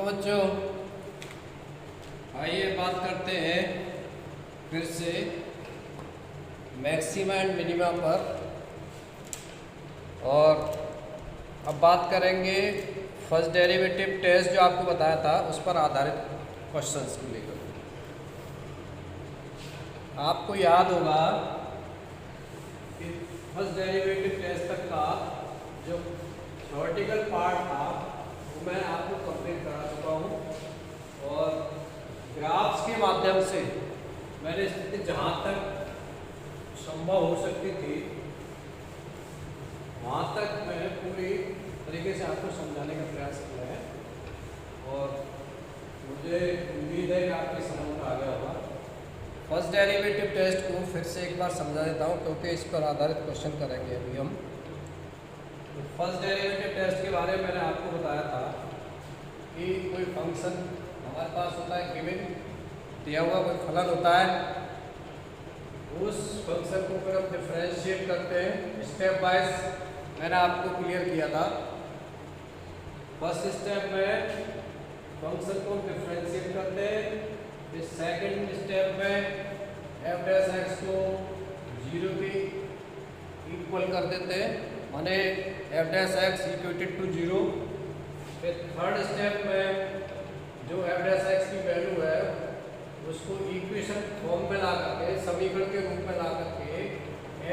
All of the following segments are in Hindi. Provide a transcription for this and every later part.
बच्चों आइए बात करते हैं फिर से मैक्सिमा एंड मिनिमा पर। और अब बात करेंगे फर्स्ट डेरिवेटिव टेस्ट जो आपको बताया था उस पर आधारित क्वेश्चंस को लेकर। आपको याद होगा कि फर्स्ट डेरिवेटिव टेस्ट तक का जो थ्योरेटिकल पार्ट था वो मैं आपको कंप्लीट करा चुका हूँ और ग्राफ्स के माध्यम से मैंने स्थिति जहाँ तक संभव हो सकती थी वहाँ तक मैंने पूरी तरीके से आपको समझाने का प्रयास किया है और मुझे उम्मीद है कि आपकी समझ में आ गया होगा। फर्स्ट डेरिवेटिव टेस्ट को फिर से एक बार समझा देता हूँ क्योंकि इस पर आधारित क्वेश्चन करेंगे अभी हम। तो फर्स्ट डेरिवेटिव टेस्ट के बारे में मैंने आपको बताया था कि कोई फंक्शन हमारे पास होता है, गिवन दिया हुआ कोई फलन होता है, उस फंक्शन को फिर हम डिफरेंशिएट करते हैं स्टेप वाइज। मैंने आपको क्लियर किया था फर्स्ट स्टेप में फंक्शन को डिफरेंशिएट करते हैं, फिर सेकंड स्टेप में एफ डैश एक्स को 0 के इक्वल कर देते हैं, माने f dash x equated to 0। फिर थर्ड स्टेप में जो एफ डैश एक्स की वैल्यू है उसको इक्वेशन फॉर्म में ला करके समीकरण के रूप में ला करके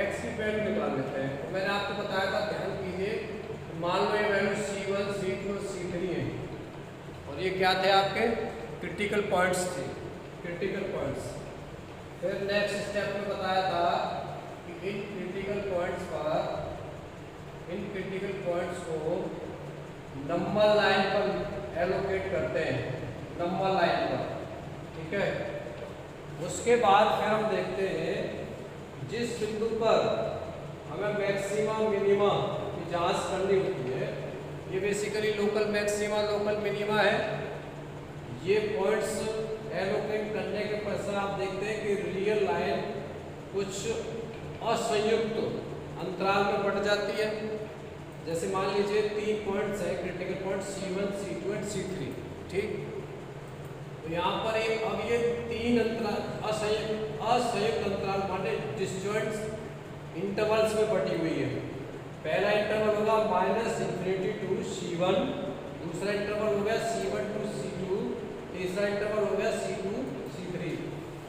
एक्स की वैल्यू निकाल लेते हैं। तो मैंने आपको बताया था, ध्यान कीजिए, मान लो ये वैल्यू C1, C2 और C3 है और ये क्या थे आपके क्रिटिकल पॉइंट्स थे, क्रिटिकल पॉइंट्स। फिर नेक्स्ट स्टेप में बताया था कि इन क्रिटिकल पॉइंट्स को नंबर लाइन पर एलोकेट करते हैं, नंबर लाइन पर, ठीक है। उसके बाद फिर हम देखते हैं जिस बिंदु पर हमें मैक्सिमा मिनिमा की जांच करनी होती है, ये basically local maxima local minima है। ये पॉइंट्स एलोकेट करने के पश्चात आप देखते हैं कि रियल लाइन कुछ असंयुक्त अंतराल में बढ़ जाती है। जैसे मान लीजिए 3 पॉइंट्स है, critical point C1, C2 and C3, ठीक। तो यहाँ पर अब ये 3 अंतराल असंयुक्त अंतराल माने डिसजॉइंट इंटरवल्स में बटी हुई है। पहला इंटरवल होगा -∞ टू C1, दूसरा इंटरवल हो गया C1 टू C2, तीसरा इंटरवल हो गया C2 C3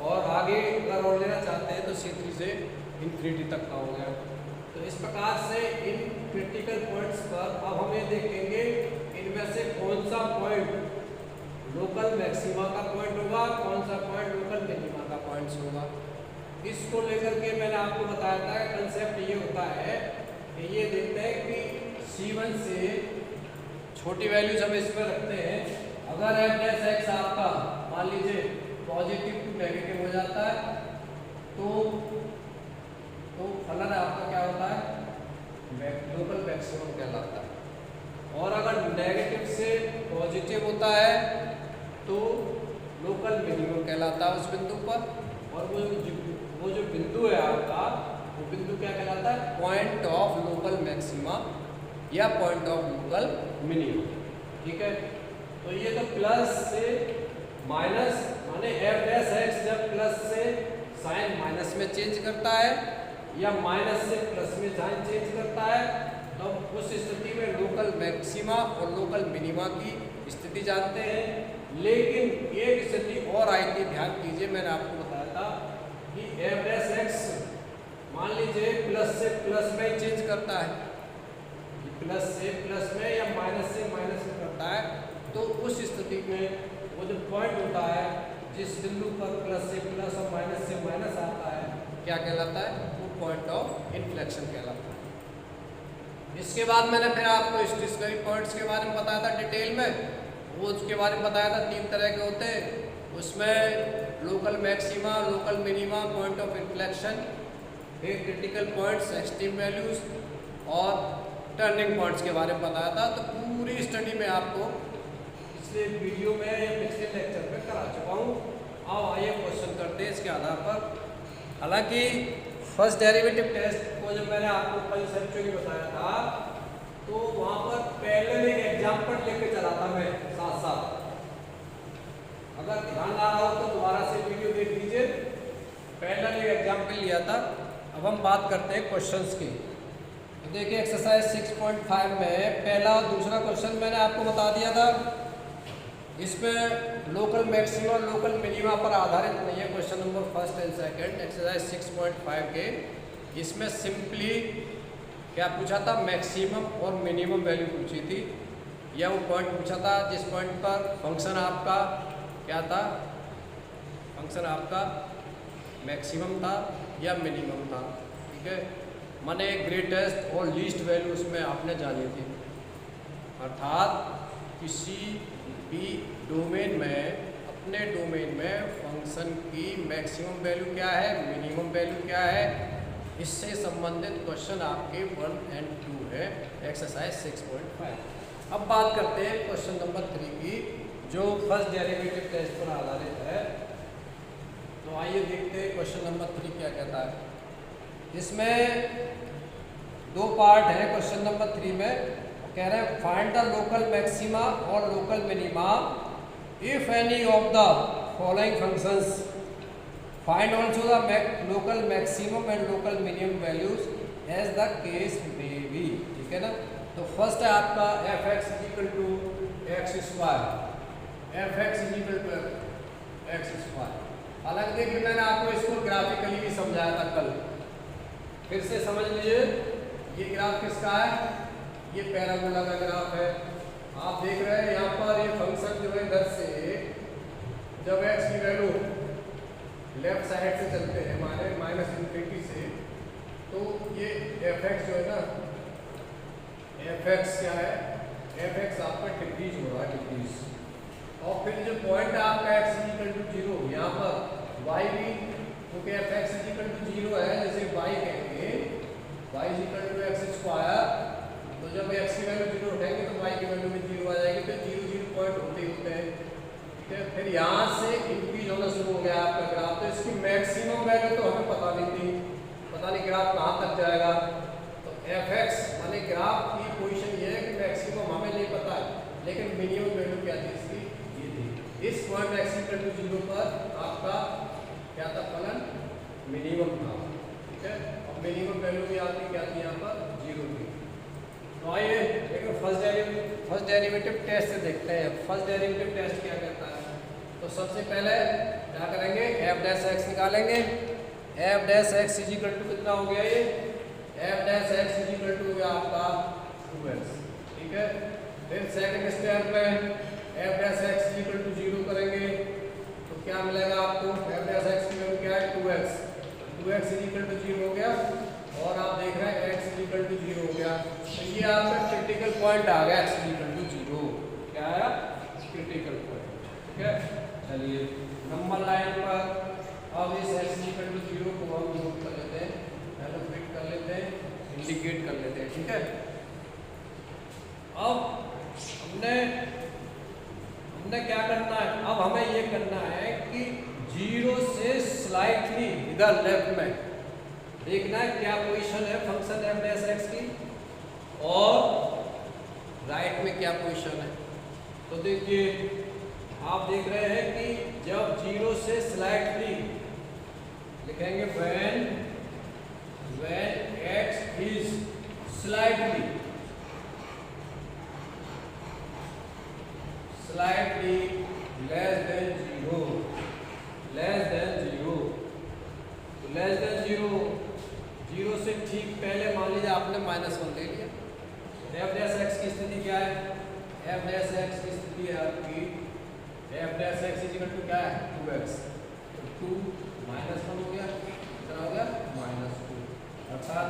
और आगे अगर और लेना चाहते हैं तो C3 से ∞ तक का हो गया। तो इस प्रकार से इन क्रिटिकल पॉइंट्स पर अब हम ये देखेंगे इनमें से कौन सा पॉइंट लोकल मैक्सिमा का पॉइंट होगा, कौन सा पॉइंट लोकल मिनिमा का पॉइंट होगा। इसको लेकर के मैंने आपको बताया था कि कंसेप्ट ये होता है कि ये देखते हैं कि C1 से छोटी वैल्यूज हम इस पर रखते हैं। अगर एफ डैश एक्स आपका मान लीजिए पॉजिटिव टू नेगेटिव हो जाता है तो फलन आपका क्या होता है, लोकल मैक्सिमम कहलाता है। और अगर नेगेटिव से पॉजिटिव होता है तो लोकल मिनिमम कहलाता है उस बिंदु पर। और वो जो बिंदु है आपका, वो बिंदु क्या कहलाता है, पॉइंट ऑफ लोकल मैक्सिमा या पॉइंट ऑफ लोकल मिनिमम, ठीक है। तो ये तो प्लस से माइनस माने एफ डैश एक्स जब प्लस से साइन माइनस में चेंज करता है या माइनस से प्लस में साइन चेंज करता है, तब उस स्थिति में लोकल मैक्सिमा और लोकल मिनिमा की स्थिति जानते हैं। लेकिन एक स्थिति और आई थी, ध्यान कीजिए, मैंने आपको बताया था कि एफ डैश एक्स मान लीजिए प्लस से प्लस में चेंज करता है, प्लस से प्लस में या माइनस से माइनस में करता है, तो उस स्थिति में वो जो पॉइंट होता है जिस बिंदु पर प्लस से प्लस और माइनस से माइनस आता है क्या कहलाता है, वो पॉइंट ऑफ इन्फ्लेक्शन कहलाता है। इसके बाद मैंने फिर आपको स्टेशनरी पॉइंट्स के बारे में बताया था डिटेल में, वो उसके बारे में बताया था 3 तरह के होते हैं। उसमें local maxima, local minima, point of inflection, फिर क्रिटिकल पॉइंट्स, एक्सट्रीम वैल्यूज और टर्निंग पॉइंट्स के बारे में बताया था। तो पूरी स्टडी में आपको पिछले वीडियो में या पिछले लेक्चर में करा चुका हूँ। अब आइए क्वेश्चन करते हैं इसके आधार पर। हालांकि फर्स्ट डेरिवेटिव टेस्ट को जब मैंने आपको कंसेप्चुअली बताया था तो वहाँ पर पहले एक एग्जाम्पल लेके चला था मैं साथ साथ अगर ध्यान ना रहा हो तो दोबारा से वीडियो देख लीजिए। पहला एक एग्जाम्पल लिया था। अब हम बात करते हैं क्वेश्चंस की। तो देखिए एक्सरसाइज 6.5 में पहला और दूसरा क्वेश्चन मैंने आपको बता दिया था। इसमें लोकल मैक्सिमा और लोकल मिनिमा पर आधारित नहीं है question number first and second exercise 6.5 के। इसमें सिंपली क्या पूछा था, मैक्सिमम और मिनिमम वैल्यू पूछी थी, या वो पॉइंट पूछा था जिस पॉइंट पर फंक्शन आपका क्या था, फंक्शन आपका मैक्सिमम था या मिनिमम था। ठीक है, माने ग्रेटेस्ट और लीस्ट वैल्यू उसमें आपने जानी थी। अर्थात किसी भी डोमेन में, अपने डोमेन में फंक्शन की मैक्सिमम वैल्यू क्या है, मिनिमम वैल्यू क्या है, इससे संबंधित क्वेश्चन आपके 1 और 2 है एक्सरसाइज 6.5। अब बात करते हैं क्वेश्चन नंबर 3 की, जो फर्स्ट डेरिवेटिव टेस्ट पर आधारित है। तो आइए देखते हैं क्वेश्चन नंबर 3 क्या कहता है। इसमें दो पार्ट है क्वेश्चन नंबर 3 में। कह रहे हैं फाइंड द लोकल मैक्सिमा और local minima if any of the following functions, find also the local maximum and local minimum values as the case may be. ठीक है ना। तो फर्स्ट है आपका f x equal to x square, f x equal to x square. हालांकि देखिए मैंने आपको इसको ग्राफिकली भी समझाया था कल, फिर से समझ लीजिए। ये ग्राफ किसका है, ये पैराबोला का ग्राफ है। आप देख रहे हैं यहाँ पर ये फंक्शन जो है इधर से जब एक्स की वैल्यू लेफ्ट साइड से चलते हैं माने -∞ से, तो ये एफ एक्स जो है ना, एफ एक्स क्या है, एफ एक्स आपका डिक्रीज हो रहा है, डिक्रीज। और फिर जो पॉइंट आपका एक्स इक्वल टू 0 यहाँ पर वाई भी, क्योंकि एफ एक्स इक्वल टू 0 है, जैसे वाई कहेंगे y equal to x square, तो जब एक्स की वैल्यू 0 उठाएंगे तो वाई की वैल्यू भी 0 आ जाएगी। तो 0 0 पॉइंट होते ही होते हैं। ठीक है, फिर यहाँ से इंक्रीज होना शुरू हो गया आपका ग्राफ। तो इसकी मैक्सिमम वैल्यू तो हमें पता नहीं थी, पता नहीं ग्राफ कहाँ तक जाएगा। तो एफ एक्स माने ग्राफ की पोजीशन ये है कि मैक्सिमम हमें नहीं पता है, लेकिन मिनिमम वैल्यू क्या थी इसकी, ये थी। इस पॉइंट एक्स इक्वल टू 0 पर आपका क्या था, फलन मिनिमम था। ठीक है, अब मिनिमम वैल्यू भी आपकी क्या थी, यहाँ पर 0 थी। तो आइए देखो फर्स्ट डेरिवेटिव टेस्ट से देखते हैं। फर्स्ट डेरिवेटिव टेस्ट क्या कहता है। तो सबसे पहले क्या करेंगे, एफ डैश एक्स निकालेंगे। F dash x is equal to कितना हो गया, ये f dash x is equal to हो गया आपका 2x। ठीक है, फिर सेकंड स्टेप में f dash x is equal to 0 करेंगे तो क्या मिलेगा आपको, एफ डैश एक्स की वैल्यू क्या है 2x, 2x is equal to 0 हो गया। और आप देख रहे हैं x इक्वल टू 0 हो गया। तो ये आपका क्रिटिकल पॉइंट आ गया, x इक्वल टू 0 क्या आया, क्रिटिकल पॉइंट। ठीक है, चलिए नंबर लाइन पर अब इस x इक्वल टू 0 को हम नोट कर लेते हैं, पहले फिट कर लेते हैं, इंडिकेट कर लेते हैं। ठीक है, अब हमने क्या करना है, अब हमें ये करना है कि 0 से स्लाइटली इधर लेफ्ट में देखना है क्या पोजीशन है फंक्शन एफ डैश एक्स की, और राइट में क्या पोजीशन है। तो देखिए आप देख रहे हैं कि जब 0 से स्लाइटली लिखेंगे when x is slightly less than 0, less than 0, तो लेस देन 0 से ठीक पहले मान लीजिए आपने -1 ले लिया। एफ डैश एक्स की स्थिति क्या है, एफ डैश एक्स की स्थिति है आपकी f dash x is equal to क्या है 2x, तो 2 -1 हो गया, कितना हो गया -2, अर्थात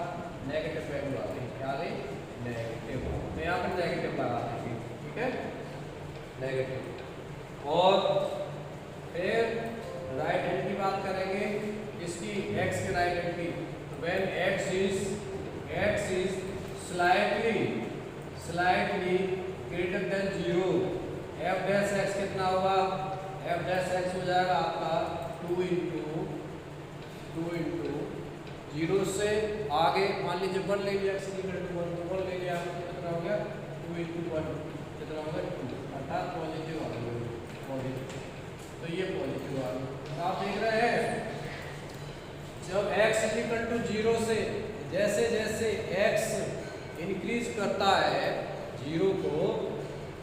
नेगेटिव वैल्यू आ गई, क्या आ गई नेगेटिव। तो यहाँ पर नेगेटिव लगा देंगे। ठीक है, नेगेटिव। और फिर राइट हैंड की बात करेंगे, इसकी x के राइट हैंड की, when x is slightly greater than 0, f dash x कितना होगा, f dash x हो जाएगा आपका 2 into 0 से आगे मान लीजिए 1 ले लिया, x इक्वल टू 1, तो 1 ले लिया, कितना हो गया 2 into 1 कितना हो गया 2, अर्थात पॉजिटिव आ गया, पॉजिटिव। तो करता है 0 को,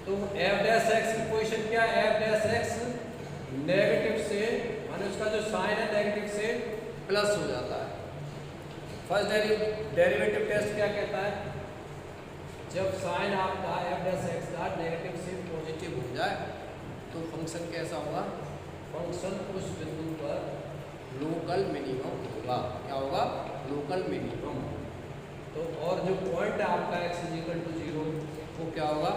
तो एफ डैश एक्स की पोजीशन क्या है, एफ डैश एक्स नेगेटिव से, माने उसका जो साइन है नेगेटिव से प्लस हो जाता है। फर्स्ट डेरिवेटिव टेस्ट क्या कहता है, जब साइन आपका एफ डैश एक्स का नेगेटिव से पॉजिटिव हो जाए तो फंक्शन कैसा होगा, फंक्शन उस बिंदु पर लोकल मिनिमम होगा। क्या होगा, लोकल मिनिमम। तो और जो पॉइंट है आपका एक्स इज इक्वल टू 0 वो क्या होगा,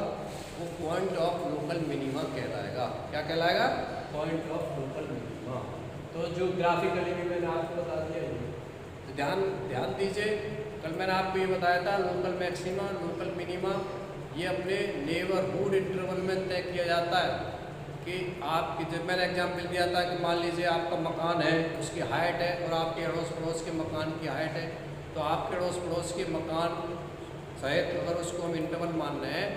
वो पॉइंट ऑफ लोकल मिनिमा कहलाएगा। क्या कहलाएगा, पॉइंट ऑफ लोकल मिनिमा। तो जो ग्राफिकली भी मैंने आपको बता दिया है, तो ध्यान दीजिए, कल मैंने आपको ये बताया था लोकल मैक्सिमा लोकल मिनिमा ये अपने नेबरहुड इंटरवल में तय किया जाता है। कि आपकी, जब मैंने एग्जाम्पल दिया था कि मान लीजिए आपका मकान है, उसकी हाइट है और आपके अड़ोस पड़ोस के मकान की हाइट है, तो आपके अड़ोस पड़ोस के मकान सहित अगर उसको हम इंटरवल मान रहे हैं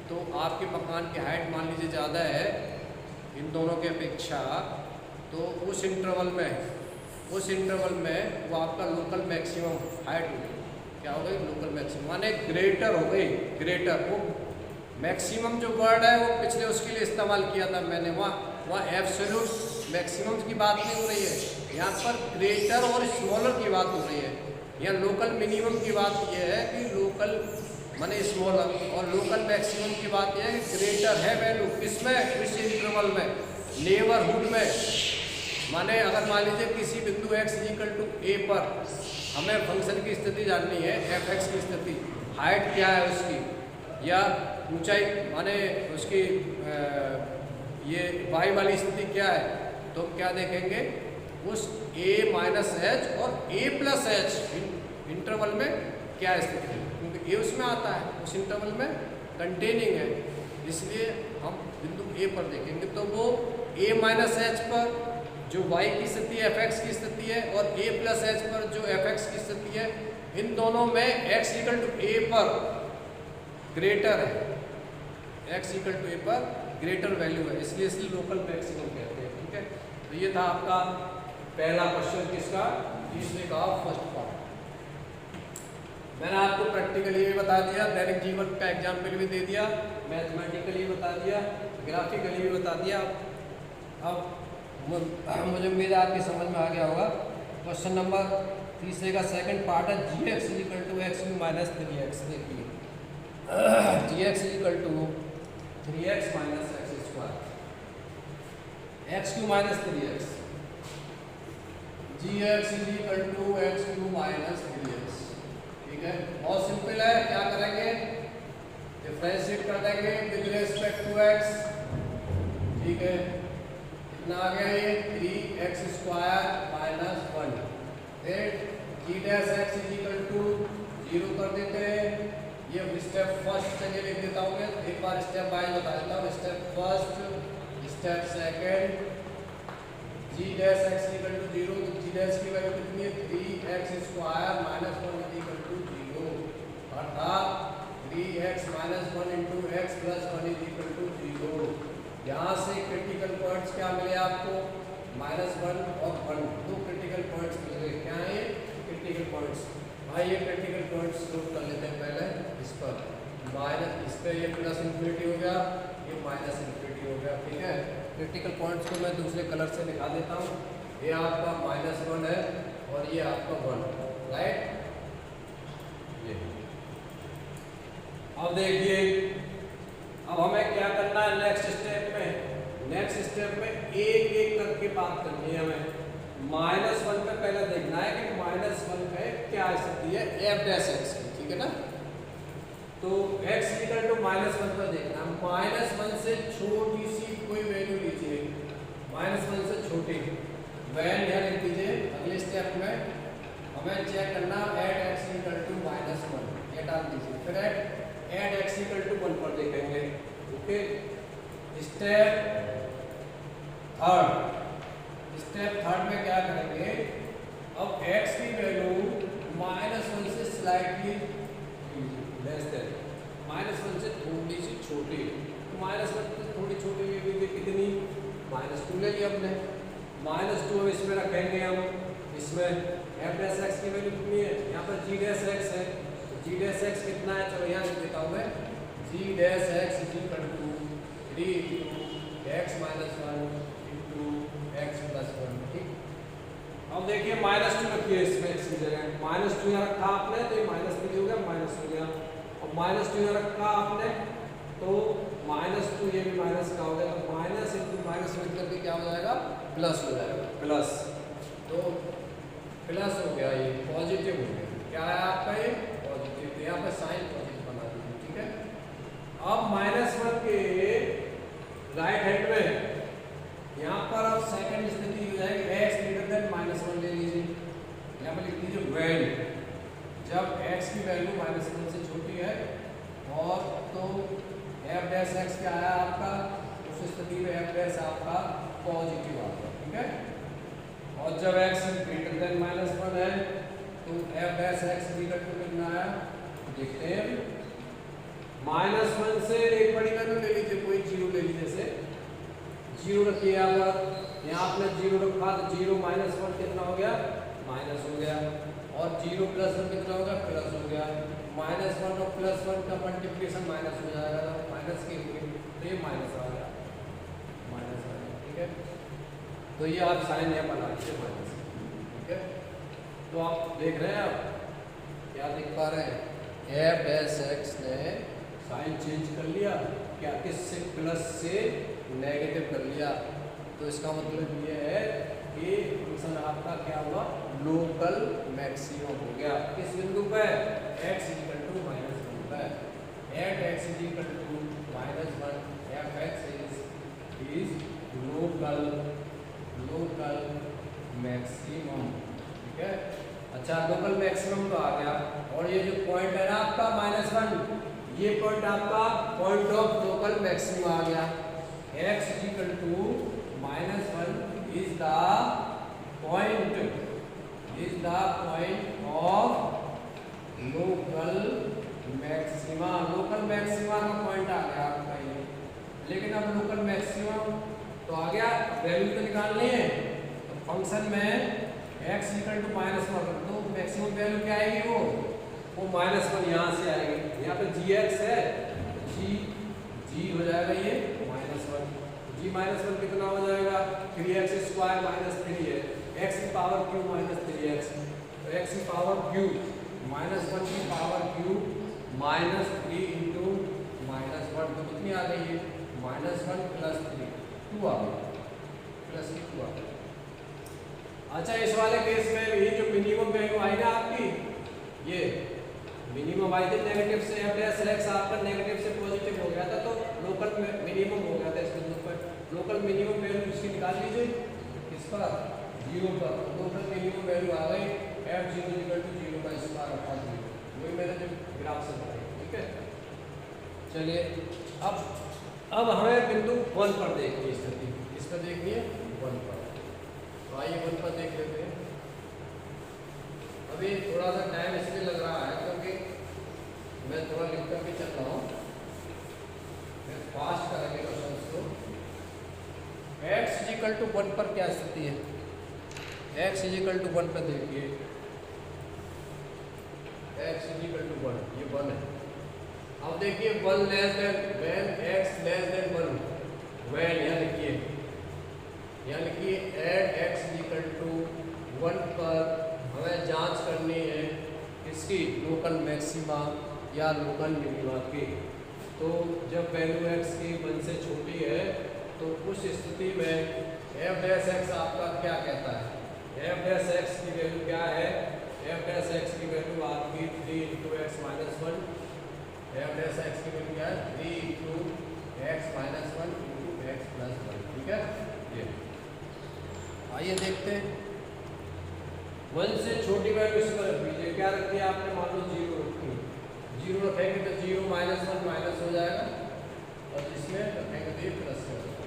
तो आपके मकान की हाइट मान लीजिए ज़्यादा है इन दोनों के अपेक्षा, तो उस इंटरवल में वो आपका लोकल मैक्सिमम हाइट होगी। क्या हो गई, लोकल मैक्सिमम माने ग्रेटर हो गई, ग्रेटर। वो मैक्सिमम जो वर्ड है वो पिछले उसके लिए इस्तेमाल किया था मैंने, वहाँ एब्सोल्यूट मैक्सिमम की बात नहीं हो रही है, यहाँ पर ग्रेटर और स्मॉलर की बात हो रही है। यहाँ लोकल मिनिमम की बात यह है कि लोकल माने स्मॉलर, और लोकल मैक्सिमम की बात यह है कि ग्रेटर है वैल्यू किसमें, इस इंटरवल में, नेबरहुड में। माने अगर मान लीजिए किसी बिंदु x इक्वल टू a पर हमें फंक्शन की स्थिति जाननी है, एफ एक्स की स्थिति, हाइट क्या है उसकी, या ऊंचाई माने उसकी ये y वाली स्थिति क्या है, तो हम क्या देखेंगे, उस a माइनस एच और a प्लस एच इंटरवल में क्या स्थिति है, क्योंकि a उसमें आता है, उस इंटरवल में कंटेनिंग है, इसलिए हम बिंदु a पर देखेंगे। तो वो a माइनस एच पर जो y की स्थिति है, fx की स्थिति है, और a प्लस एच पर जो fx की स्थिति है, इन दोनों में x इक्वल टू a पर ग्रेटर है, x इक्वल टू a पर ग्रेटर वैल्यू है, इसलिए इसे लोकल मैक्सिमम कहते हैं। ठीक है, तो ये था आपका पहला क्वेश्चन, किसका, तीसरे का फर्स्ट पार्ट। मैंने आपको प्रैक्टिकली भी बता दिया, दैनिक जीवन का एग्जाम्पल भी दे दिया, मैथमेटिकली बता दिया, ग्राफिकली भी बता दिया। अब मुझे उम्मीद है आपकी समझ में आ गया होगा। क्वेश्चन नंबर तीसरे का सेकंड पार्ट है, g x equal to x cube minus 3x। देखिए g x equal to 3x minus x square, x cube minus 3x, g x equal to x cube minus 3x। ठीक है, बहुत सिंपल है, क्या करेंगे, डिफरेंशिएट कर देंगे विद रिस्पेक्ट टू x। ठीक है, कितना आ गया ये 3x स्क्वायर माइनस 1, फिर जी डैश एक्स इक्वल टू 0 कर देते हैं। ये स्टेप फर्स्ट चलिए लिख देता हूँ मैं, एक बार स्टेप वाइज बता देता हूँ। Step first, step second, g dash x equal to 0, तो जी डैश की वैल्यू कितनी है, 3x square minus 1 equal to 0, अर्थात 3x minus 1 into x plus 1 equal to 0। यहाँ से क्रिटिकल पॉइंट्स क्या मिले आपको, -1 और 1, दो क्रिटिकल पॉइंट्स मिले। क्या है ये क्रिटिकल पॉइंट्स, ये क्रिटिकल पॉइंट्स नोट कर लेते हैं पहले। इस पर माइनस, इस पर ये प्लस इन्फिनिटी हो गया, ये माइनस इन्फिनिटी हो गया। ठीक है, क्रिटिकल पॉइंट्स को मैं दूसरे कलर से दिखा देता हूँ। ये आपका -1 है और ये आपका 1, राइट। ये अब देखिए, अब हमें क्या करना है नेक्स्ट स्टेप में, नेक्स्ट स्टेप में एक एक करके बात करनी है हमें। -1 पे पहले देखना है कि -1 पे क्या स्थिति है एफ डैश एक्स की। ठीक है ना, तो x इक्वल टू -1 पर देखना है। -1 से छोटी सी कोई वैल्यू लीजिए, -1 से छोटी वैल्यू यहाँ लिख दीजिए। अगले स्टेप में हमें चेक करना एट x इक्वल टू -1, ये डाल दीजिए, फिर एट x इक्वल टू 1 पर देखेंगे। ओके, स्टेप थर्ड में क्या करेंगे, अब x की वैल्यू -1 से स्लाइटली लेस देन, -1 से थोड़ी सी छोटी, तो -1 से थोड़ी छोटी ये भी कितनी, -2 ले लिया हमने। -2 इसमें रखेंगे हम, इसमें f डैश x की वैल्यू कितनी है, यहाँ पर g डैश x है, तो जी डैश एक्स कितना है, चलो यहाँ लिख देता हूँ मैं, g dash x is equal to 3 into x minus 1 into x plus 1। ठीक, अब देखिए -2 रखिए इसमें एक्स की जगह, -2 यहाँ रखा आपने तो ये -3 हो गया, माइनस हो गया, और -2 यहाँ रखा आपने तो -2 ये भी माइनस का हो गया, तो माइनस इंटू माइनस मिल करके क्या हो जाएगा, प्लस हो जाएगा, प्लस, तो प्लस हो गया, ये पॉजिटिव हो गया, क्या है आपका ये पॉजिटिव, यहाँ पे साइन पॉजिटिव बना दीजिए। ठीक है, अब -1 के राइट हैंड में यहाँ पर अब सेकंड स्थिति हो जाएगी x ग्रेटर देन -1 ले लीजिए, यहाँ पर लिख दीजिए वैल्यू, जब x की वैल्यू -1 से छोटी है और तो f डैश x क्या आया आपका, उस स्थिति में f डैश आपका पॉजिटिव आता है। ठीक है, और जब x ग्रेटर देन -1 है तो f dash x equal to कितना आया, देखते हैं, -1 से एक बड़ी वैल्यू ले लीजिए, कोई 0 ले लीजिए, जैसे 0 रखिए यहाँ पर, यहाँ आपने 0 रखा तो 0 -1 कितना हो गया, माइनस हो गया, और 0 + 1 कितना हो गया, प्लस हो गया, -1 और +1 का मल्टीप्लिकेशन माइनस हो जाएगा, तो माइनस के तो ये माइनस आ गया, माइनस आ गया। ठीक है, तो ये आप साइन यहाँ बना लीजिए माइनस। ठीक है, तो आप देख रहे हैं, आप क्या देख पा रहे हैं, f डैश x ने साइन चेंज कर लिया, क्या किससे, प्लस से नेगेटिव कर लिया, तो इसका मतलब ये है कि फंक्शन आपका क्या हुआ, लोकल मैक्सिमम हो गया, किस बिंदु पे, x इक्वल टू -1 पे, at x equal to -1 f x is local maximum. ठीक है, अच्छा लोकल मैक्सिमम तो आ गया, और ये जो पॉइंट है ना आपका -1, ये पॉइंट आपका पॉइंट ऑफ लोकल मैक्सिमम आ गया, x equal to -1 is the point of local maxima, local maxima का पॉइंट आ गया आपका ये, लेकिन अब लोकल मैक्सिमम तो आ गया, वैल्यू तो निकालनी है, तो फंक्शन में x इक्वल टू -1 तो मैक्सिमम वैल्यू क्या आएगी, वो -1 यहाँ से आएगी, यहाँ पे gx है, g हो जाएगा ये -1, g -1 कितना हो जाएगा, 3x² -3 है, x की पावर क्यू -3x, तो x की पावर क्यू -1 की पावर क्यू -3 इंटू -1, तो कितनी आ गई है, -1 + 3 2 आ गई, प्लस की 2 आ गई। अच्छा, इस वाले केस में ये जो मिनिमम वैल्यू आई ना आपकी, ये मिनिमम आई थी नेगेटिव से, f डैश x आपका नेगेटिव से पॉजिटिव हो गया था, तो लोकल मिनिमम हो गया था इस बिंदु पर, लोकल मिनिमम वैल्यू इसकी निकाल लीजिए, किस पर, 0 पर, लोकल मिनिमम वैल्यू आ गई f0 = 0 का स्क्वायर अपॉन 0, वही मैंने जो ग्राफ से बताया। ठीक है, चलिए अब हमें बिंदु 1 पर देखनी स्थिति, किस पर देखनी है, 1 पर, तो आइए 1 पर देख लेते हैं। अभी थोड़ा सा टाइम इसलिए लग रहा है क्योंकि मैं थोड़ा लिख कर के चल रहा हूँ, मैं फास्ट करेंगे क्वेश्चन को। x इक्वल टू 1 पर क्या स्थिति है, x इक्वल टू 1 पर देखिए, x इक्वल टू 1, ये 1 है। अब देखिए 1 less than, when x less than 1, when यहाँ लिखिए एट x इक्वल टू 1 पर हमें जांच करनी है किसकी, लोकल मैक्सिमा या लोकल मिनिमा की। तो जब वैल्यू x की 1 से छोटी है तो उस स्थिति में f डैश x आपका क्या कहता है, f डैश x की वैल्यू क्या है, f डैश x की वैल्यू आपकी 3 × x - 1, f डैश x की वैल्यू क्या है, 3 × x - 1 × x + 1। ठीक है, ये आइए देखते हैं, 1 से छोटी वैल्यू इसको रख दीजिए, क्या रखी है आपने, मान लो 0 रखी, 0 रखेंगे तो 0 - 1 माइनस हो जाएगा, और जिसमें रखेंगे तो ये प्लस हो जाएगा।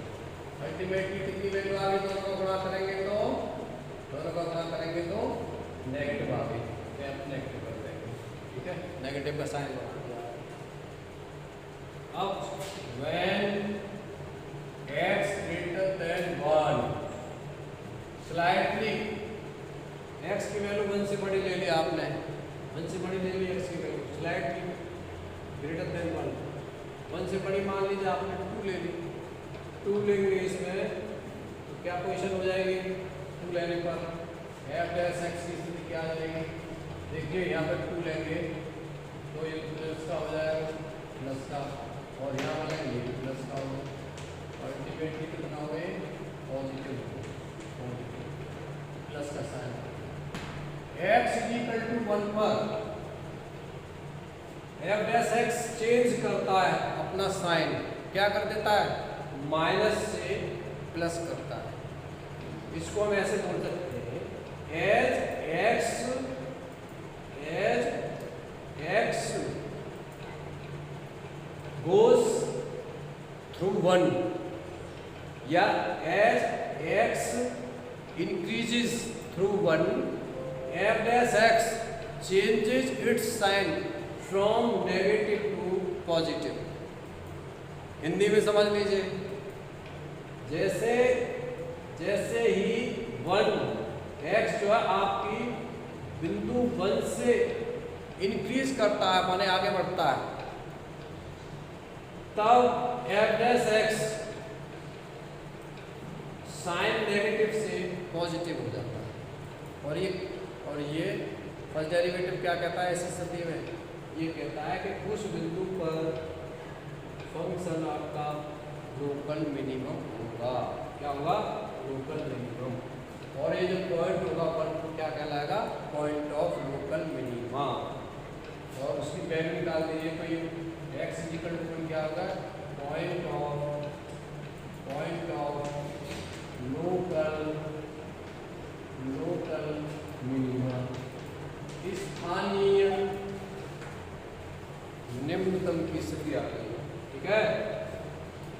अल्टीमेटली कितनी वैल्यू आ गई, दोनों को गुणा करेंगे तो नेगेटिव आ गई, तो आप नेगेटिव कर देंगे। ठीक है, नेगेटिव का साइन बना दिया। अब when x greater than 1, slightly x की वैल्यू 1 से बड़ी ले ली आपने, 1 से बड़ी ले ली x की वैल्यू, स्लाइटली ग्रेटर देन 1 से बड़ी मान लीजिए आपने 2 ले ली, 2 लेंगे इसमें तो क्या पोजीशन हो जाएगी 2 लेने पर f डैश x की स्थिति क्या आ जाएगी। देखिए यहाँ पर 2 लेंगे तो ये प्लस का हो जाएगा प्लस का, और यहाँ पर लेंगे ये प्लस का होगा, अल्टीमेटली कितना हो गए पॉजिटिव प्लस का साइन। x इक्वल टू 1 पर f डैश x चेंज करता है अपना साइन, क्या कर देता है माइनस से प्लस करता है। इसको हम ऐसे बोल सकते हैं एज x गोज थ्रू 1 या as x increases through 1 f dash x changes its sign from negative to positive. Hindi में समझ लीजिए, जैसे जैसे ही 1 x जो है आपकी बिंदु 1 से इंक्रीज करता है माने आगे बढ़ता है, तब f dash x sign negative से पॉजिटिव हो जाता है। और ये फर्स्ट डेरिवेटिव क्या कहता है इस स्थिति में, ये कहता है कि उस बिंदु पर फंक्शन आपका लोकल मिनिमम होगा। क्या होगा लोकल मिनिमम, और ये जो पॉइंट होगा पर क्या कहलाएगा पॉइंट ऑफ लोकल मिनिमा, और उसकी वैल्यू निकाल दीजिए तो ये x इक्वल टू क्या होगा पॉइंट ऑफ लोकल मिनिमा, स्थानीय निम्नतम की स्थिति आ गई, ठीक है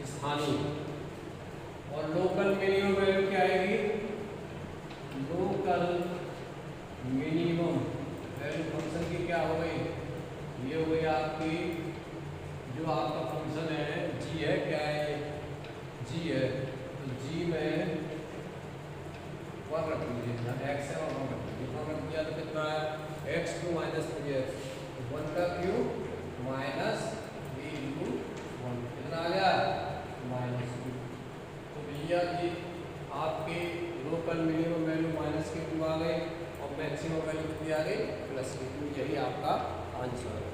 स्थानीय। और लोकल मिनिमम वैल्यू क्या आएगी लोकल मिनिमम वैल्यू फंक्शन की क्या हो गई, ये हो गई आपकी जो आपका फंक्शन है g है, क्या है g है, तो g में 1 रख लीजिए, x है और 1 रख लीजिए, 1 रख दिया तो कितना है x टू माइनस 3x 1 का क्यूब माइनस b इंटू 1 कितना आ गया -2। तो भैया जी आपकी लोकल मिनिमम वैल्यू -2 आ गई और मैक्सिमम वैल्यू कितनी आ गई +2। यही आपका आंसर है।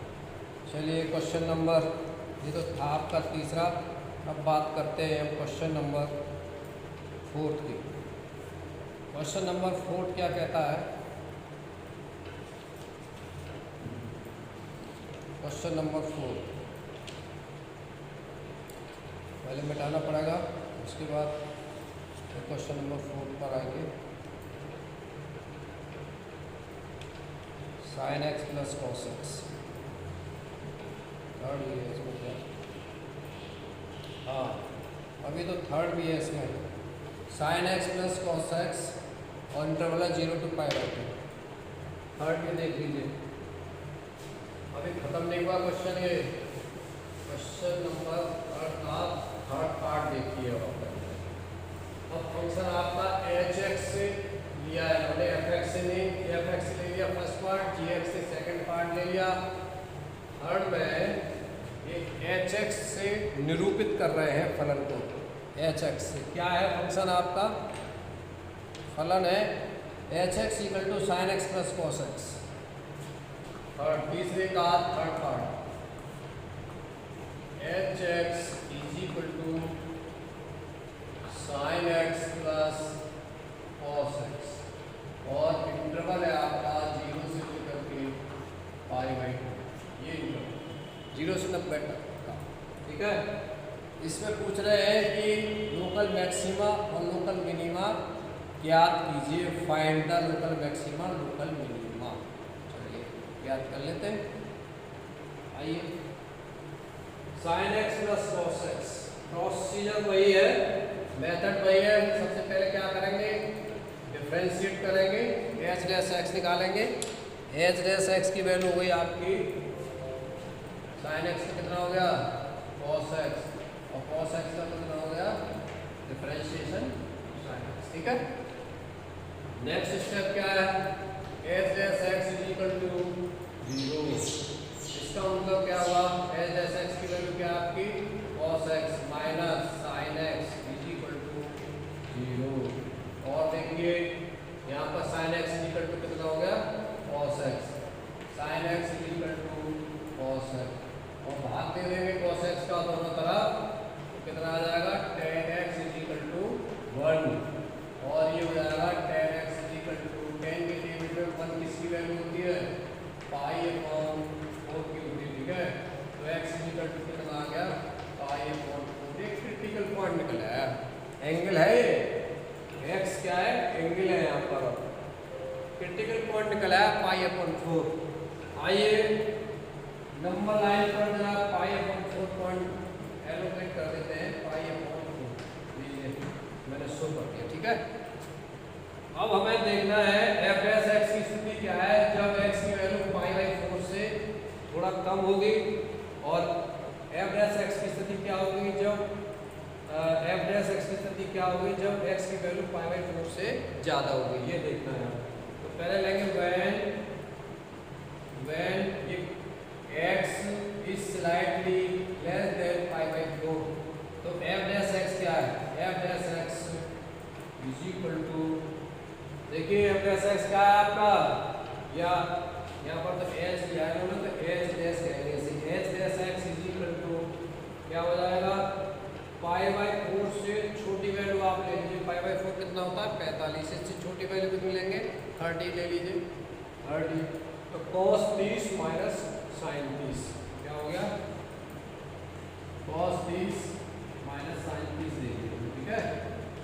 चलिए क्वेश्चन नंबर, ये तो था आपका तीसरा, अब बात करते हैं क्वेश्चन नंबर 4 की। क्वेश्चन नंबर 4 क्या कहता है, क्वेश्चन नंबर 4 पहले मिटाना पड़ेगा, उसके बाद क्वेश्चन नंबर 4 पर आएंगे। Sign x plus cos x, third भी है इसमें क्या, हाँ अभी तो थर्ड भी है इसमें, sign x plus cos x और इंटरवल है 0 to π/2। थर्ड भी देख लीजिए, अभी खत्म नहीं हुआ क्वेश्चन, ये क्वेश्चन नंबर थर्ड पार्ट देखिए। अब फंक्शन आपका एच एक्स से लिया है, हमने एफ एक्स से नहीं, एफ एक्स ले लिया फर्स्ट पार्ट, जी एक्स से सेकंड पार्ट ले लिया, थर्ड में ये एच एक्स से निरूपित कर रहे हैं फलन को। एच एक्स से क्या है फंक्शन आपका, फलन है h x equal to sine x plus cos x. और तीसरे का third part h x is equal to sine x plus cos x, और इंटरवल है आपका 0 से लेकर के π/2, ये इंटरवल 0 से 90 तक का, ठीक है। इसमें पूछ रहे हैं कि लोकल मैक्सिमा और लोकल मिनिमा ज्ञात कीजिए, find the local maxima local minima. चलिए याद कर लेते हैं, आइए sign x plus cos x, procedure वही है, मेथड वही है। सबसे पहले क्या करेंगे, डिफरेंशिएट करेंगे, एच डैश एक्स निकालेंगे। एच डैश एक्स की वैल्यू हुई आपकी साइन एक्स का कितना हो गया कॉस एक्स, और कॉस एक्स का कितना हो गया डिफरेंशिएशन साइन एक्स, ठीक है। नेक्स्ट स्टेप क्या है, h dash x is equal to 0, इसका मतलब क्या हुआ, एच डैश एक्स की वैल्यू क्या है आपकी cos x minus sine x is equal to 0। और देखिए यहाँ पर sine x is equal to कितना हो गया cos x, sine x is equal to cos x, और भाग दे देंगे कॉस एक्स का दोनों तरफ तो कितना आ जाएगा tan x is equal to 1, और ये हो जाएगा tan x is equal to tan के लिमिट में 1 किसकी वैल्यू होती है पाई अपॉन 4 की होती है, ठीक है। तो x इज इक्वल टू कितना आ गया पाई अपॉन 4, एक क्रिटिकल पॉइंट निकला है, एंगल है ये x क्या है एंगल है, यहाँ पर क्रिटिकल पॉइंट निकला है पाई अपॉन 4। आइए नंबर लाइन पर जरा पाई अपॉन 4 पॉइंट एलोकेट कर देते हैं, पाई अपॉन 4 लीजिए मैंने शो कर दिया, ठीक है। अब हमें देखना है एफ डैश एक्स की स्थिति क्या है जब x की वैल्यू पाई बाई 4 से थोड़ा कम होगी, और एफ डैश एक्स की स्थिति क्या होगी जब एफ डैश एक्स की स्थिति क्या होगी जब x की वैल्यू पाई बाई 4 से ज़्यादा होगी, ये देखना है। तो पहले लेंगे when if x is slightly less than pi by 4, तो एफ डैश एक्स क्या है, f dash x is equal to, देखिए एफ डैश एक्स क्या है आपका, या यहाँ पर तो एच लिया है उन्होंने तो एच डैश कहेंगे इसे, h dash x is equal to क्या हो जाएगा पाई बाई 4 से छोटी वैल्यू आप ले लीजिए, पाई बाई 4 कितना होता है 45, इससे छोटी वैल्यू कितनी लेंगे 30 ले लीजिए 30, तो cos 30 माइनस साइन 30 क्या हो गया cos 30 माइनस साइन 30 दे दीजिए, ठीक है।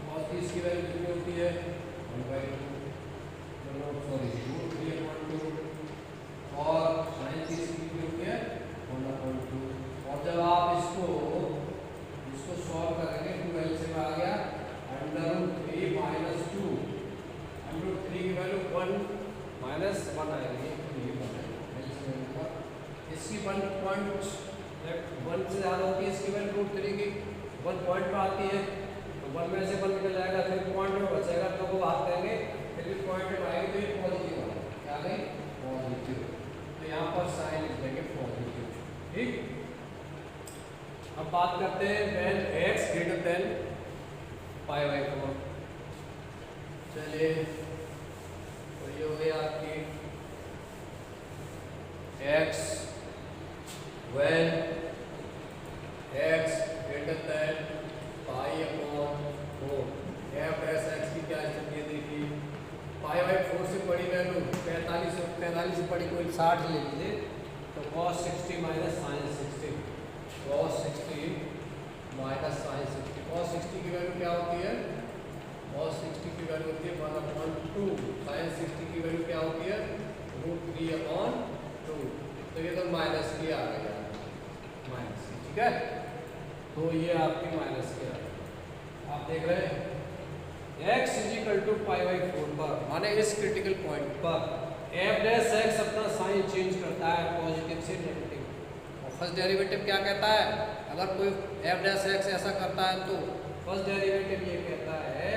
cos 30 की वैल्यू कितनी होती है 1/2 सॉरी √3/2, और साइन 30 की कितनी होती है 1/2, और जब आप इसको सॉल्व करेंगे 2 एलसीएम आ गया √3 माइनस 2, √3 की वैल्यू 1 माइनस 1 आएगी, इसकी 1 से ज़्यादा होती है इसकी वैल्यू √3 की 1 पॉइंट पर आती है, तो 1 में से 1 निकल जाएगा, फिर पॉइंट में बचेगा तो वो भाग देंगे, फिर भी पॉइंट में आएगी तो ये पॉजिटिव आएगा, क्या गई पॉजिटिव, तो यहाँ पर साइन लिख देंगे पॉजिटिव, ठीक। अब बात करते हैं when x greater than pi by 4, चलिए तो ये हो गया आपकी x when x greater than pi upon 4, F dash x की क्या स्थिति है देखिए, पाई बाई 4 से बड़ी वैल्यू 45 से बड़ी कोई 60 ले लीजिए, तो cos 60 minus sine 60, cos 60 minus sine 60, cos 60 की वैल्यू क्या होती है cos 60 की वैल्यू होती है 1/2, साइन 60 की वैल्यू क्या होती है √3/2, तो ये तो माइनस की आ गया माइनस की, ठीक है। तो ये आपकी माइनस की आ गई, आप देख रहे हैं x is equal to pi by 4 पर, माने इस क्रिटिकल पॉइंट पर एफ डैश एक्स अपना साइन चेंज करता है पॉजिटिव से नेगेटिव, और फर्स्ट डेरिवेटिव क्या कहता है, अगर कोई एफ डैश एक्स ऐसा करता है तो फर्स्ट डेरिवेटिव ये कहता है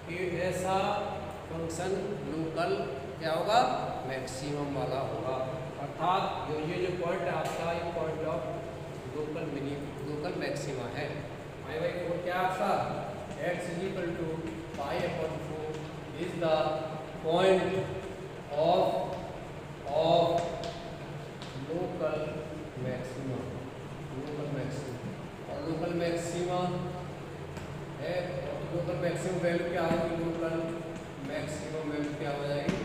कि ऐसा फंक्शन लोकल क्या होगा मैक्सिमम वाला होगा, अर्थात ये जो पॉइंट है आपका ये पॉइंट ऑफ लोकल मैक्सिमा है। पाई बाई 4 क्या आपका x is equal to pi upon 4 is the point of local maxima, और लोकल मैक्सिमा है, लोकल मैक्सिमम वैल्यू क्या होगी, लोकल मैक्सिमम वैल्यू क्या हो जाएगी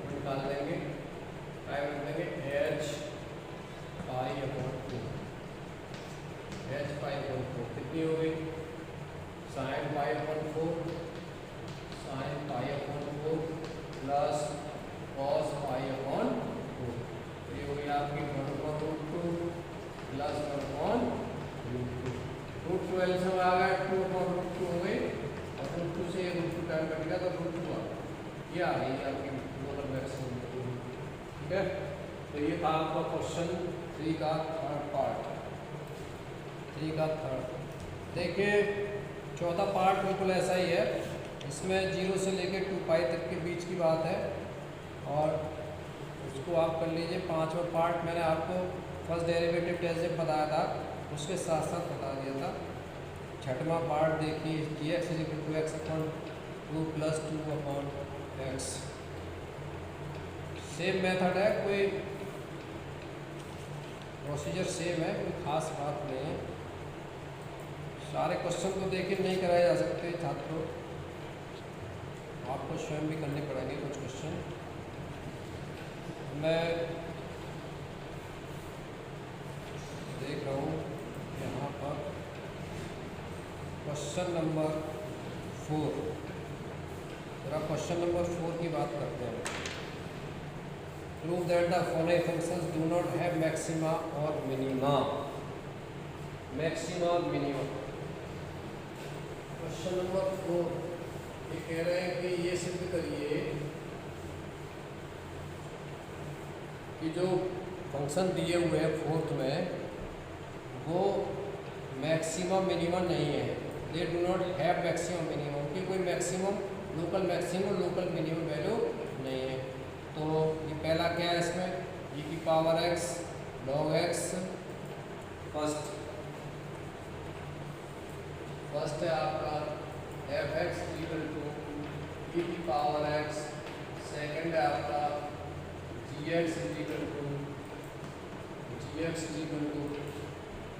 निकाल देंगे, क्या कर देंगे h पाई अपॉन 4, h पाई अपॉन 4 कितनी हो गई sine pi upon 4, sine pi upon 4 plus cos pi upon 4, तो ये हो गई आपकी 1/√2 प्लस 1/√2, √2 एलसीएम आ गया 2/√2 हो गई, और √2 से ये √2 टाइम कटेगा तो √2 आ गया, ये आ गई आपकी लोकल मैक्सिमम, ठीक है। तो ये था आपका क्वेश्चन 3 का थर्ड पार्ट, 3 का थर्ड। देखिए चौथा पार्ट बिल्कुल ऐसा ही है, इसमें 0 से लेकर 2 पाई तक के बीच की बात है, और उसको आप कर लीजिए। 5वां पार्ट मैंने आपको फर्स्ट डेरिवेटिव कैसे बताया था उसके साथ साथ बता दिया था। छठवां पार्ट देखिए, g x is equal to x upon 2 plus 2 upon x. Same method है, कोई प्रोसीजर सेम है, कोई खास बात नहीं है। सारे क्वेश्चन को देखिए नहीं कराए जा सकते छात्रों, आपको स्वयं भी करने पड़ेंगे कुछ क्वेश्चन। मैं देख रहा हूँ यहाँ पर क्वेश्चन नंबर 4, जरा क्वेश्चन नंबर 4 की बात करते हैं। Prove that the following functions do not have maxima और मिनिमा। मैक्सिमा और मिनिमा, क्वेश्चन नंबर 4 ये कह रहे हैं कि ये सिद्ध करिए कि जो फंक्शन दिए हुए हैं फोर्थ में वो मैक्सिमम मिनिमम नहीं है। They do not have maximum minimum, कि कोई maximum local maximum local minimum value नहीं है। तो ये पहला क्या है इसमें, e की power x log x first है आपका f x equal to e की पावर x, सेकंड है आपका g x equal to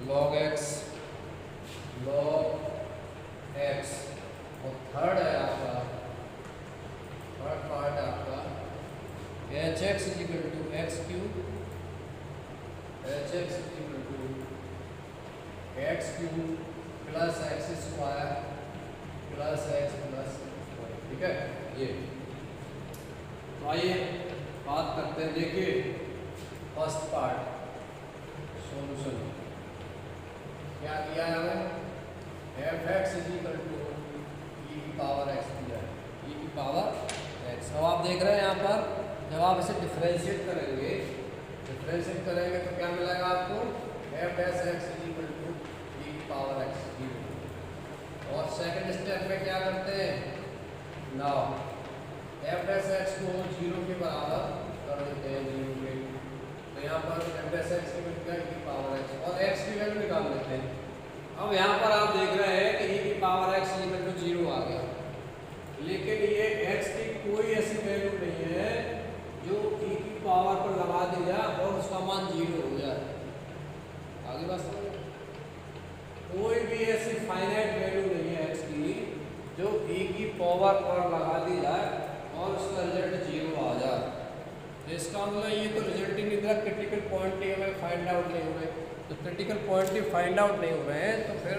log x और थर्ड है आपका, थर्ड पार्ट है आपका h x equal to x cube plus x square plus x plus, ठीक है ये। तो आइए बात करते हैं, देखिए फर्स्ट पार्ट सॉल्यूशन क्या किया है हमें, f x is equal to e की पावर एक्स दिया है, ई की पावर एक्स। अब आप देख रहे हैं यहाँ पर जब आप इसे डिफरेंशिएट करेंगे तो क्या मिलेगा आपको, f dash x is equal to e की पावर एक्स। और सेकंड स्टेप में क्या करते हैं, नाउ एफ डैश एक्स को 0 के बराबर कर देते हैं, 0 के। तो यहाँ पर एफ डैश एक्स की वैल्यू ई की पावर एक्स और एक्स की वैल्यू निकाल लेते हैं। अब यहाँ पर आप देख रहे हैं कि e की पावर x इक्वल टू 0 आ गया, लेकिन ये x की कोई ऐसी वैल्यू नहीं है जो e की पावर पर लगा दी जाए और उसका मान 0 हो जाए। आगे बात समझ, कोई भी ऐसी फाइनाइट वैल्यू नहीं है x की जो e की पावर पर लगा दी जाए और उसका रिजल्ट 0 आ जाए। इसका मतलब ये तो रिजल्ट ही नहीं दिया, क्रिटिकल पॉइंट ही हमें फाइंड आउट नहीं हुए। तो क्रिटिकल पॉइंट ही फाइंड आउट नहीं हो रहे हैं तो फिर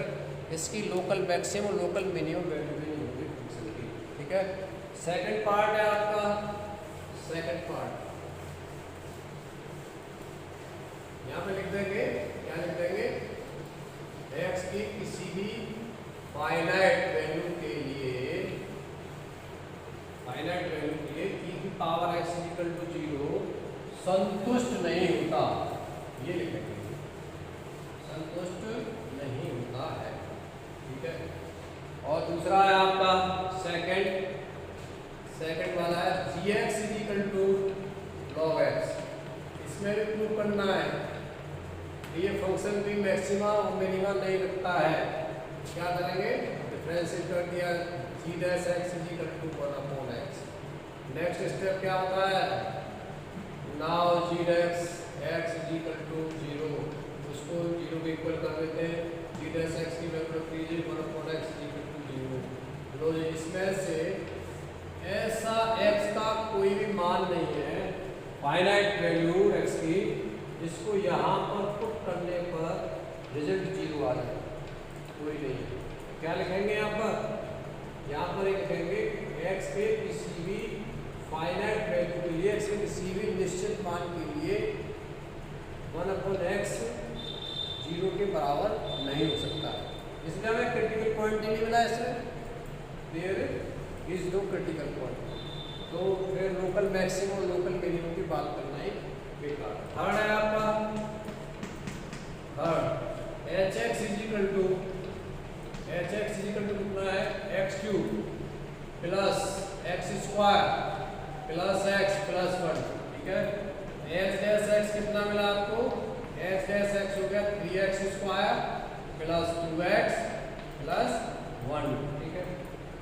इसकी local maximum local minimum value भी नहीं होगी फंक्शन की, ठीक है। सेकंड पार्ट है आपका, सेकंड पार्ट यहाँ पे लिख देंगे, क्या लिख देंगे, x की किसी भी फाइनाइट वैल्यू के लिए e की पावर x इक्वल टू 0 संतुष्ट नहीं होता, ये लिखेंगे, संतुष्ट नहीं होता है, ठीक है। और दूसरा है आपका सेकंड वाला है g x is equal to log x. इसमें भी प्रूव करना है ये फंक्शन भी मैक्सिमा और मिनिमा नहीं रखता है। क्या करेंगे, डिफरेंशिएट कर दिया, g dash x is equal to 1 upon x. Next step क्या होता है, now g dash x is equal to 0, उसको 0 के इक्वल कर देते हैं, जी डैश एक्स की वैल्यू रख दीजिए 1 upon x is equal to 0। लो जी, इसमें से ऐसा x का कोई भी मान नहीं है, फाइनाइट वैल्यू x की, जिसको यहाँ पर पुट करने पर रिजल्ट 0 आ जाए, कोई नहीं है। क्या लिखेंगे यहाँ पर लिखेंगे x के किसी भी फाइनाइट वैल्यू के लिए, x के किसी भी निश्चित मान के लिए 1 अपॉन एक्स 0 के बराबर नहीं हो सकता। इसलिए हमें क्रिटिकल पॉइंट ही नहीं मिला इसमें, there is no critical point. तो फिर लोकल मैक्सिमम और लोकल मिनिमम की बात करना ही बेकार। थर्ड है आपका, third h x is equal to कितना है, x cube plus x square plus x plus 1, ठीक है। एच डैश एक्स कितना मिला आपको, एस डैश एक्स हो गया 3x square plus 2x plus 1, ठीक है।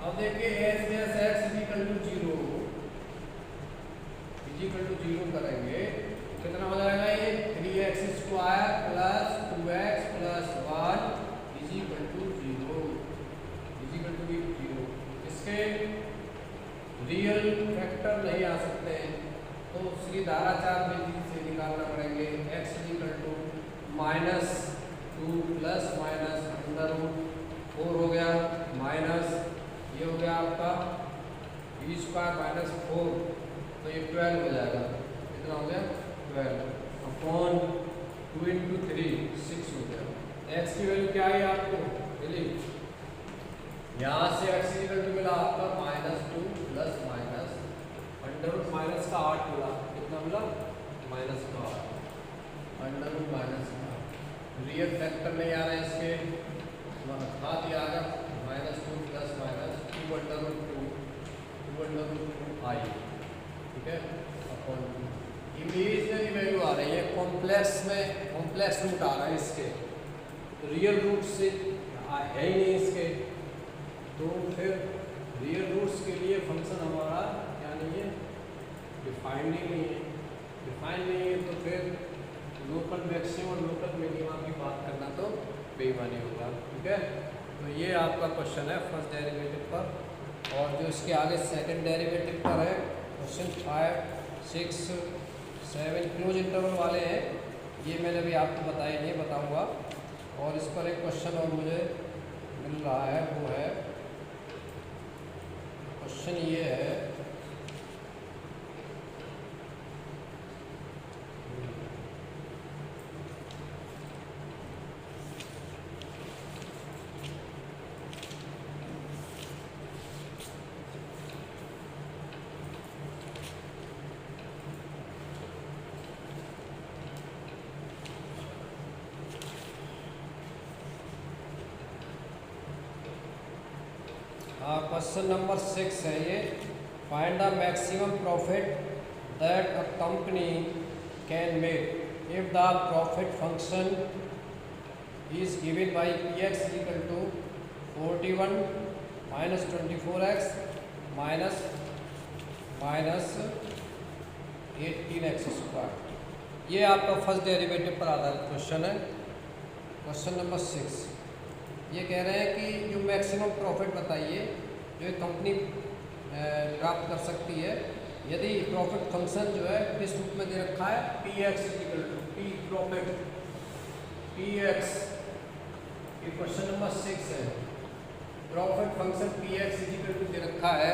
अब देखिए s dash x is equal to 0 करेंगे, कितना हो जाएगा ये 3x square plus 2x plus 1 is equal to 0, इसके रियल फैक्टर नहीं आ सकते हैं तो उसकी धाराचार विधि से निकालना पड़ेंगे। x is equal to -2 plus minus under root 4 हो गया, माइनस ये हो गया आपका b स्क्वायर माइनस 4, तो ये 12 हो जाएगा। कितना हो गया 12 अपॉन 2 इंटू 3 6 हो गया। x की वैल्यू क्या है आपको मिली, यहाँ से x इक्वल टू मिला आपका -2 plus minus under root minus का 8 मिला, कितना मिला माइनस का 8 अंडर रूट माइनस का 8। रियल फैक्टर नहीं आ रहा है इसके, हाथ दिया आ गया -2 प्लस माइनस 2 अंडर रूट 2 आई, ठीक है, अपॉन 2। इमेजिनरी वैल्यू आ रही है, कॉम्प्लेक्स रूट आ रहा है इसके, तो रियल रूट से है ही नहीं इसके, तो फिर रियल रूट्स के लिए फंक्शन हमारा क्या नहीं है, डिफाइंड ही नहीं है। डिफाइंड नहीं है तो फिर लोकल मैक्सिमम और लोकल मिनिमम की बात करना तो बेईमानी होगा, ठीक है। तो ये आपका क्वेश्चन है फर्स्ट डेरिवेटिव पर, और जो इसके आगे सेकंड डेरिवेटिव पर है क्वेश्चन 5, 6, 7 क्लोज इंटरवल वाले हैं, ये मैंने भी आपको बताया नहीं बताऊँगा। और इस पर एक क्वेश्चन और मुझे मिल रहा है, वो है क्वेश्चन ये है क्वेश्चन नंबर 6 है ये, find the maximum profit that a company can make if the profit function is given by px equal to 41 minus 24x minus 18x square. ये आपका फर्स्ट डेरिवेटिव पर आधारित क्वेश्चन है। क्वेश्चन नंबर 6 ये कह रहे हैं कि जो मैक्सिमम प्रॉफिट बताइए जो कंपनी प्राप्त कर सकती है यदि प्रॉफिट फंक्शन जो है किस रूप में दे रखा है, px equal to p profit px, ये क्वेश्चन नंबर 6 है। Profit function px equal to दे रखा है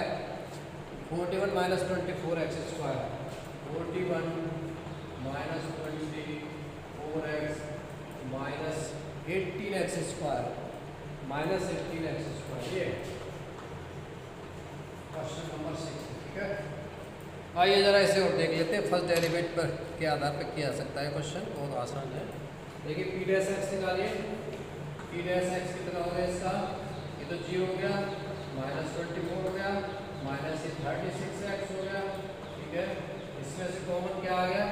41 minus 24x square, 41 minus 24x minus 18x square minus 18x square, ये क्वेश्चन नंबर 6, ठीक है। आइए जरा इसे और देख लेते हैं फर्स्ट डेरिवेटिव पर के आधार पर किया जा सकता है क्वेश्चन, बहुत आसान है। देखिए p डैश x निकालिए, p डैश x कितना हो गया इसका, ये तो 0 हो गया, माइनस 24 हो गया, माइनस 36x हो गया, ठीक है। इसमें से कॉमन क्या आ गया,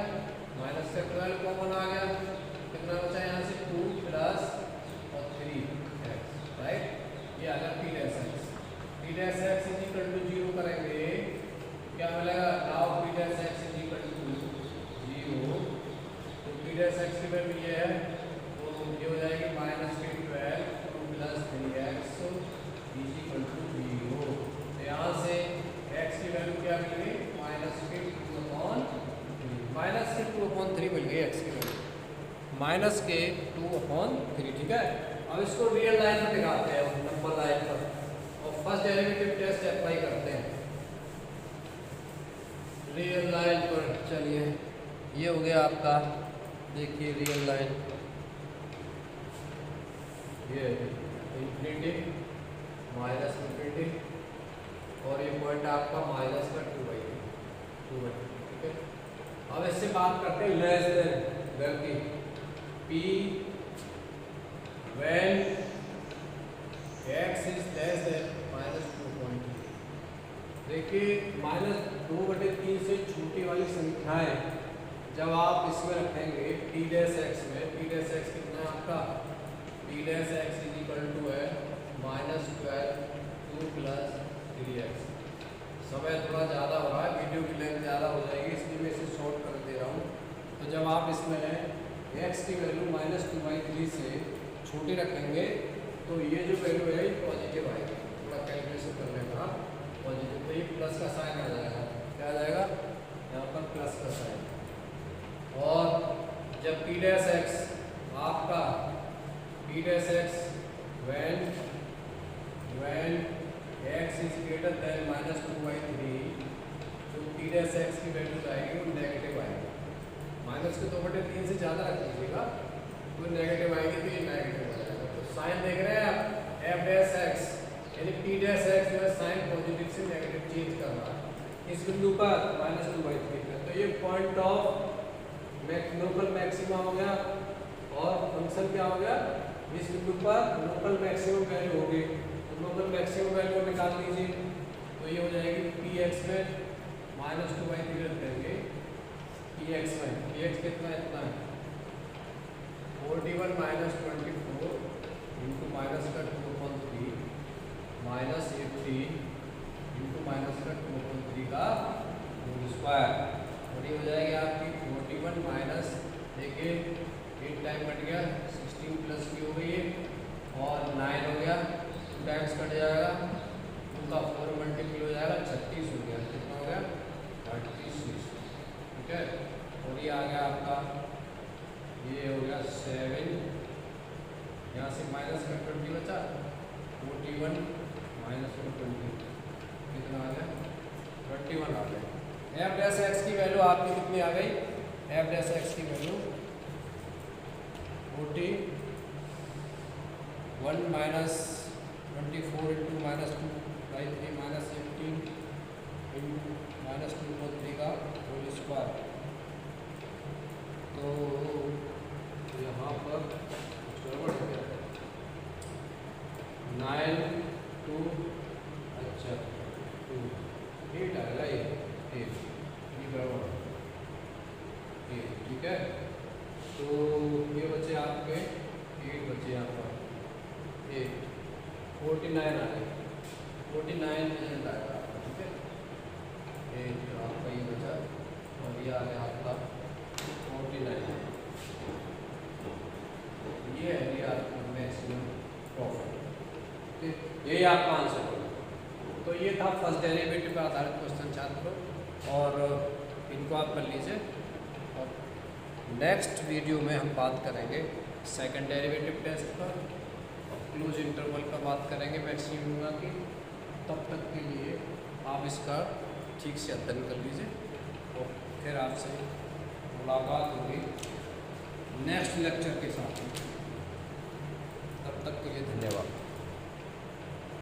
माइनस का 12 कॉमन आ गया, कितना बचा यहाँ से 2 प्लस और 3x, राइट। ये आ गया p dash x। p dash x is equal to 0 करेंगे, क्या मिलेगा, now p dash x is equal to 0, तो p डैश x की वैल्यू ये है, तो ये हो जाएगी minus 12 2 plus 3x is equal to 0। तो यहाँ से x की वैल्यू क्या मिल गई, माइनस के 2/3 मिल गई x की वैल्यू, माइनस के 2/3, ठीक है। अब इसको रियल लाइन पर दिखाते हैं, नंबर लाइन पर, और फर्स्ट डेरिवेटिव टेस्ट अप्लाई करते हैं रियल लाइन पर। चलिए ये हो गया आपका, देखिए रियल लाइन, ये इंफिनिटी माइनस इंफिनिटी, और ये पॉइंट आपका माइनस का 2/2, ठीक है। अब इससे बात करते हैं लेस देन की, p when x is less than -2.3। देखिए -2/3 से छोटी वाली संख्याएं जब आप इसमें रखेंगे p डैश x में, p डैश x कितना है आपका, p dash x is equal to है -12 2 प्लस 3x। समय थोड़ा ज़्यादा हो रहा है, वीडियो की लेंथ ज़्यादा हो जाएगी, इसलिए मैं इसे शॉर्ट कर दे रहा हूँ। तो जब आप इसमें x की वैल्यू -2/3 से छोटी रखेंगे तो ये जो वैल्यू है ये पॉजिटिव आएगी। थोड़ा कैलकुलेशन कर लेना पॉजिटिव, तो ये प्लस का साइन आ जाएगा। क्या आ जाएगा, यहाँ पर प्लस का साइन। और जब p डैश x आपका p dash x when x is greater than -2/3, तो p डैश x की वैल्यू आएगी वो नेगेटिव आएगी। माइनस के 2/3 से ज़्यादा रख लीजिएगा तो नेगेटिव आएगी, तो ये नेगेटिव हो जाएगा। तो साइन देख रहे हैं आप, f डैश x यानी p डैश x जो है साइन पॉजिटिव से नेगेटिव चेंज कर रहा है इस बिंदु पर -2/3 पे। तो ये पॉइंट ऑफ लोकल मैक्सिमा हो गया, और फंक्शन क्या हो गया, इस बिंदु पर लोकल मैक्सिमम वैल्यू होगी। तो लोकल मैक्सिमम वैल्यू निकाल लीजिए, तो ये हो जाएगी px में -2/3 रख देंगे, px में px कितना इतना है 41 - 24 इंटू माइनस का 2/3 -18 इंटू माइनस का 2/3 का होल स्क्वायर, और ये हो जाएगी आपकी 41 माइनस, देखिए 8 टाइम कट गया, 16 प्लस की हो गई है, और 9 हो गया, 2 टाइम्स कट जाएगा, 2 का 4 मल्टीपल हो जाएगा, 36 हो गया। कितना हो गया 36, ठीक है। और ये आ गया आपका, ये हो गया 7, यहाँ से माइनस का 20 बचा, 41 माइनस का 20 कितना आ गया 21 आ गया। f डैश x की वैल्यू आपकी कितनी आ गई, f डैश x की वैल्यू 41 माइनस 24 इंटू -2/3 -18 इंटू -2/3 का होल स्क्वायर। तो यहाँ पर कुछ गड़बड़ हो गया, 9 2 अच्छा 2 8 आएगा, ये गड़बड़, ये ठीक है। तो ये बचे आपके 8 बचे यहाँ पर, ये 49 आ गए, 49 रिजल्ट आएगा आपका, ठीक है। ये जो आपका ये बचा, और ये आ गया आपका 49, ये है ये आपका मैक्सिमम प्रॉफिट, यही आपका आंसर होगा। तो ये था फर्स्ट डेरिवेटिव पर आधारित क्वेश्चन छात्रों, और इनको आप कर लीजिए। और नेक्स्ट वीडियो में हम बात करेंगे सेकंड डेरिवेटिव टेस्ट पर, और क्लोज इंटरवल पर बात करेंगे मैक्सिमम की। तब तक के लिए आप इसका ठीक से अध्ययन कर लीजिए, और फिर आपसे मुलाकात होगी नेक्स्ट लेक्चर के साथ। तब तक के लिए धन्यवाद।